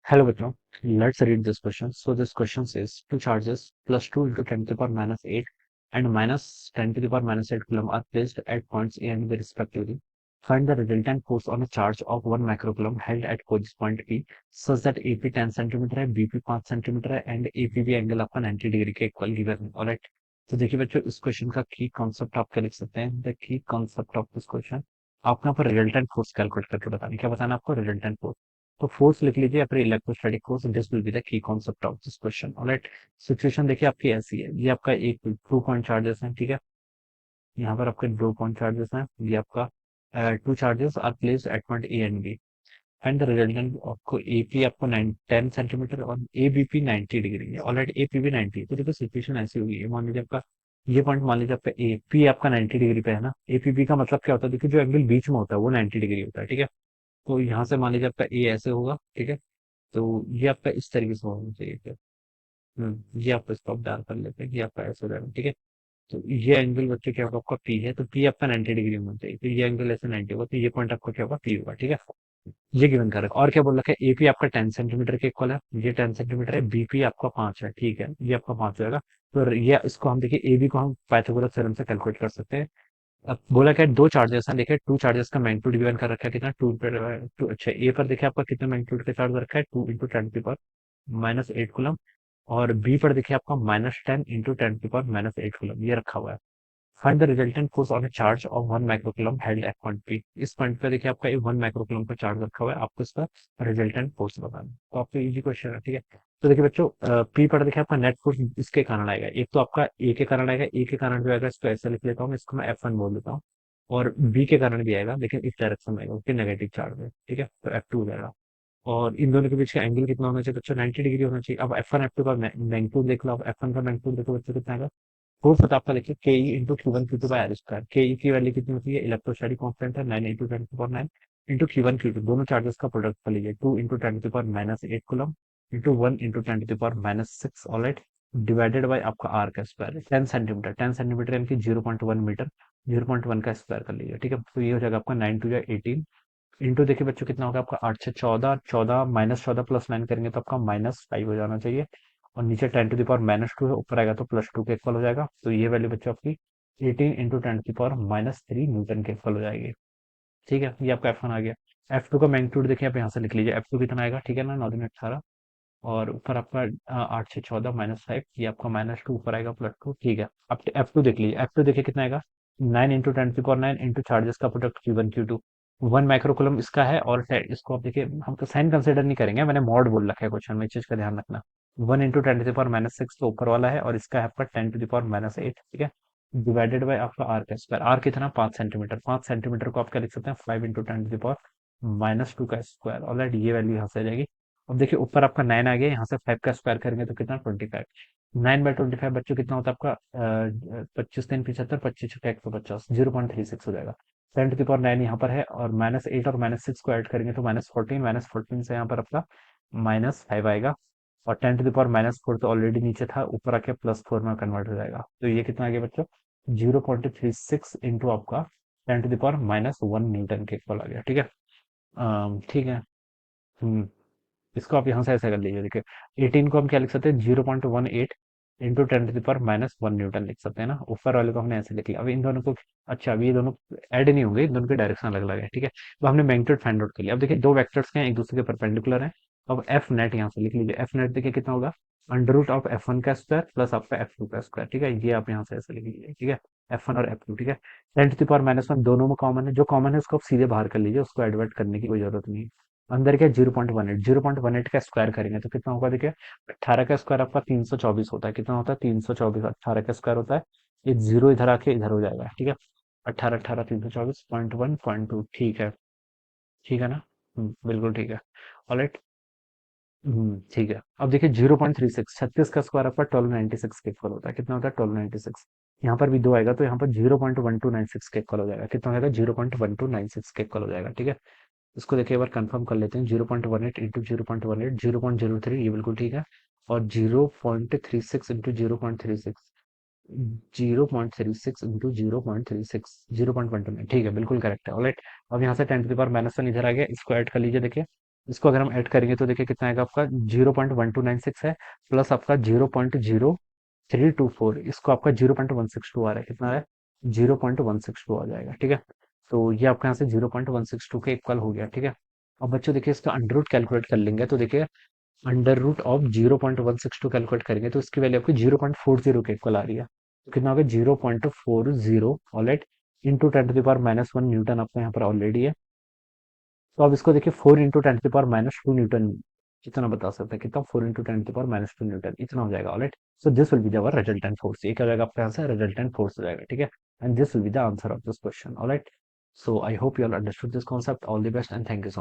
Hello Vikram, let's read this question. So this question says two charges plus 2 into 10 to the power minus 8 and minus 10 to the power minus 8 coulomb are placed at points A and B respectively. Find the resultant force on a charge of 1 microcoulomb held at coordinate point P such that AP 10 centimetre है, BP 5 centimetre है and APB angle आपका 90 degree के equal given है। Alright, तो देखिए बच्चों, इस question का की कॉन्सेप्ट आप क्या लिख सकते हैं? The key concept of this question, आपको यहाँ पर रिजल्टेंट फोर्स कैलकुलेट करके बताना। क्या बताना आपको? Resultant force. तो फोर्स लिख लीजिए अपने electrostatic force, this will be the key concept of this question. Alright, situation देखिए आपकी ऐसी है, ये आपका एक 2 पॉइंट चार्जेस है, ठीक है। यहाँ पर आपके 2 पॉइंट चार्जेस हैं, ये आपका two charges are placed at point A and B and the resultant आपको एपी आपको 10 सेंटीमीटर और एबीपी 90 डिग्री है। ऑलराइट, एपीबी 90, तो देखो सिचुएशन ऐसी होगी, ये मान लीजिए आपका ये पॉइंट, मान लीजिए आपका एपी आपका 90 डिग्री पे है ना। एपीबी का मतलब क्या होता है? देखिए जो एंगल बीच में होता है वो 90 डिग्री होता है, ठीक है। तो यहाँ से मान लीजिए आपका ए ऐसे होगा, ठीक है। तो ये आपका इस तरीके से होना चाहिए फिर। ये आपको स्टॉप डाल कर लेते हैं, ये आपका ऐसे हो जाएगा, ठीक है। तो ये एंगल बच्चे क्या होगा? आपका पी है, तो पी आपका 90 डिग्री होना चाहिए, तो ये एंगल ऐसे 90 होगा, तो ये पॉइंट आपका क्या होगा? पी होगा, ठीक है। ये गिवन कर रखा है। और क्या बोल रखा है? एपी आपका 10 सेंटीमीटर के इक्वल है, ये 10 सेंटीमीटर है। बीपी आपका 5 है, ठीक है, ये आपका 5 होगा। तो ये इसको हम देखिए, एबी को हम पाइथागोरस थ्योरम से कैलकुलेट कर सकते हैं। अब बोला क्या है? दो चार्जेस हैं, देखिए टू चार्जेस का मैग्नीट्यूड गिवन कर रखा है, कितना? टू, अच्छा, ए पर देखिए आपका कितना मैग्नीट्यूड का चार्ज रखा है? 2 × 10 माइनस 8 कुलम। और बी पर देखिए आपका -10 × 10 माइनस 8 कुलम ये रखा हुआ है। Find the resultant force on A charge of 1 microcoulomb held at point P. इस पॉइंट पे देखिए आपका 1 माइक्रोकुलम का चार्ज रखा हुआ है, आपको इसका रिजल्टेंट फोर्स बताना है। तो आपको इजी क्वेश्चन है, ठीक है। तो देखिए बच्चों, पी पर देखिए आपका नेट फोर्स इसके कारण आएगा, एक तो आपका ए के कारण आएगा, ए के कारण जो आएगा इसको ऐसे लिख लेता हूँ, इसको मैं F1 बोल देता हूँ। और बी के कारण भी आएगा, लेकिन इस डायरेक्शन में आएगा, उसके नेगेटिव चार्ज है, ठीक है, तो F2 हो जाएगा। और इन दोनों के बीच का एंगल कितना होना चाहिए बच्चों? 90 डिग्री होना चाहिए। अब F1 F2 का मैग्नीट्यूड देख लो, अब F1 का मैग्नीट्यूड देखो बच्चों कितना आएगा। फोर्स होता है आपका, देखिए K E into Q1 Q2 by R square. K E की वैल्यू कितनी होती है? इलेक्ट्रोस्टैटिक कांस्टेंट है 9 into 10 to the power 9 into Q1 Q2, दोनों चार्जेस का प्रोडक्ट कर लीजिए, 2 into 10 to the power -8 coulomb into 1 into 10 to the power -6, alright, divided by आपका आर का स्क्वायर 10 सेंटीमीटर, 10 सेंटीमीटर यानी कि 0.1 मीटर, 0.1 का स्क्वायर कर लीजिए, ठीक है। तो ये हो जाएगा आपका 9 टू 18 इंटू, देखिए बच्चों कितना होगा आपका? 8 से 14, 14 -14 +9 करेंगे तो आपका -5 हो जाना चाहिए। और नीचे 10 to the power -2 है, ऊपर आएगा तो +2 के इक्वल हो जाएगा। तो ये वैल्यू बच्चों आपकी 18 into 10 to the power -3 Newton के इक्वल हो जाएगी, ठीक है। ये आपका F1 आ गया। F2 का मैग्नीट्यूड देखिए आप यहाँ से लिख लीजिए, F2 कितना आएगा? ठीक है ना, 9 × 18। और ऊपर आपका 8 से 14 -5, ये आपका -2, ऊपर आएगा +2, ठीक है। अब F2 देख लीजिए, F2 देखिए कितना आएगा? 9 × 10 to the power 9 into charges का प्रोडक्ट Q1 Q2, 1 माइक्रोकुलम इसका है। और इसको आप देखिए, हम तो साइन कंसिडर नहीं करेंगे, मैंने मॉड बोल रखा है क्वेश्चन में, इस चीज का ध्यान रखना। 1 × 10 to the power -6 तो ऊपर वाला है, और इसका है आपका 10 to the power -8, ठीक है, डिवाइडेड बाय आपका आर का स्क्वायर। आर कितना? 5 सेंटीमीटर, 5 सेंटीमीटर को आप क्या लिख सकते हैं? 5 इंटू 10 to the power -2 का स्क्वायर। ऑलराइट, ये वैल्यू यहाँ से आ जाएगी। अब देखिए ऊपर आपका 9 आ गया, यहाँ से 5 का स्क्वायर करेंगे तो कितना? 25। 9/25 बच्चों कितना होता है आपका? 25 3 75, 25 6 150, 0.36 हो जाएगा। 10 to the power 9 यहाँ पर है, और -8 और -6 को ऐड करेंगे तो -14, -14 से यहाँ पर आपका -5 आएगा। और 10 to the power -4 तो ऑलरेडी नीचे था, ऊपर आके +4 में कन्वर्ट हो जाएगा। तो ये कितना आ गया बच्चों? 0.36 इंटू आपका 10 to the power -1 न्यूटन के इक्वल आ गया, ठीक है। ठीक है। हम्म इसको आप यहाँ से ऐसे कर लीजिए, देखिए 18 को हम क्या लिख सकते हैं? 0.18 into 10 to the power -1 Newton लिख सकते हैं ना। ऊपर वाले को हमने ऐसे लिख लिया। अब इन दोनों को, अच्छा, अभी ये दोनों ऐड नहीं होंगे, इन दोनों के डायरेक्शन अलग अलग है, ठीक है। तो हमने मैग्नीट्यूड फाइंड आउट कर लिया। अब देखिए दो वेक्टर्स के हैं, एक दूसरे के परपेंडिकुलर हैं। अब एफ नेट यहाँ से लिख लीजिए, एफ नेट देखिए कितना होगा? √F1 का स्क्वायर प्लस आपका F2 का स्क्वायर, ठीक है। ये आप यहाँ से ऐसे लिख लीजिए, ठीक है, F1 और F2, ठीक है। 10 to the power -1 दोनों में कॉमन है, जो कॉमन है उसको आप सीधे बाहर कर लीजिए, उसको एडवर्ट करने की कोई जरूरत नहीं है। अंदर क्या? 0.18, 0.18 का स्क्वायर करेंगे तो कितना होगा? देखिए 18 का स्क्वायर आपका 324 होता है, कितना होता है? 324, 18 का स्क्वायर होता है। एक जीरो इधर आके इधर हो जाएगा, ठीक है। 18 18 324.1.2, ठीक है, ठीक है ना। बिल्कुल ठीक है। ऑलराइट, ठीक है। अब देखिए 0.36, 36 का स्क्वायर आपका 1296 के इक्वल होता है, कितना होता है? 1296। यहाँ पर भी दो आएगा तो यहाँ पर 0.1296 के इक्वल हो जाएगा, कितना हो जाएगा? 0.1296 के इक्वल हो जाएगा, ठीक है। इसको देखिए एक बार कंफर्म कर लेते हैं, 0.18 इंटू 0.18, 0.03, ये बिल्कुल ठीक है। और 0.36 इंटू 0.36, 0.36 इंटू 0.36, 0.19, ठीक है, बिल्कुल करेक्ट है। ऑलराइट, अब यहाँ से 10 to the power -1 इधर आ गया, इसको ऐड कर लीजिए, देखिए इसको अगर हम ऐड करेंगे तो देखिए कितना आएगा आपका 0.1296 है, प्लस आपका 0.0324, इसको आपका 0.162 आ रहा है, कितना आ रहा है 0.162 आ जाएगा, ठीक है। तो ये आपके यहाँ से 0.162 के इक्वल हो गया, ठीक है। अब बच्चों देखिए इसका अंडर रूट कैलकुलेट कर लेंगे, तो देखिए अंडर रूट ऑफ 0.162 कैलकुलेट करेंगे तो इसकी वैल्यू आपकी 0.40 के इक्वल आ रही है, तो कितना होगा 0.40 alright into 10 to the power -1 Newton आपको यहाँ पर ऑलरेडी है। तो आप इसको देखिए 4 × 10 to the power -2 न्यूटन कितना बता सकते हैं, कितना 4 × 10 to the power -2 न्यूटन इतना हो जाएगा, alright. So this will be the resultant force, ये क्या हो जाएगा आपका आंसर, रिजल्टेंट फोर्स हो जाएगा, ठीक है। And this will be the answer of this question, alright. So I hope you all understood this concept, all the best and thank you so much.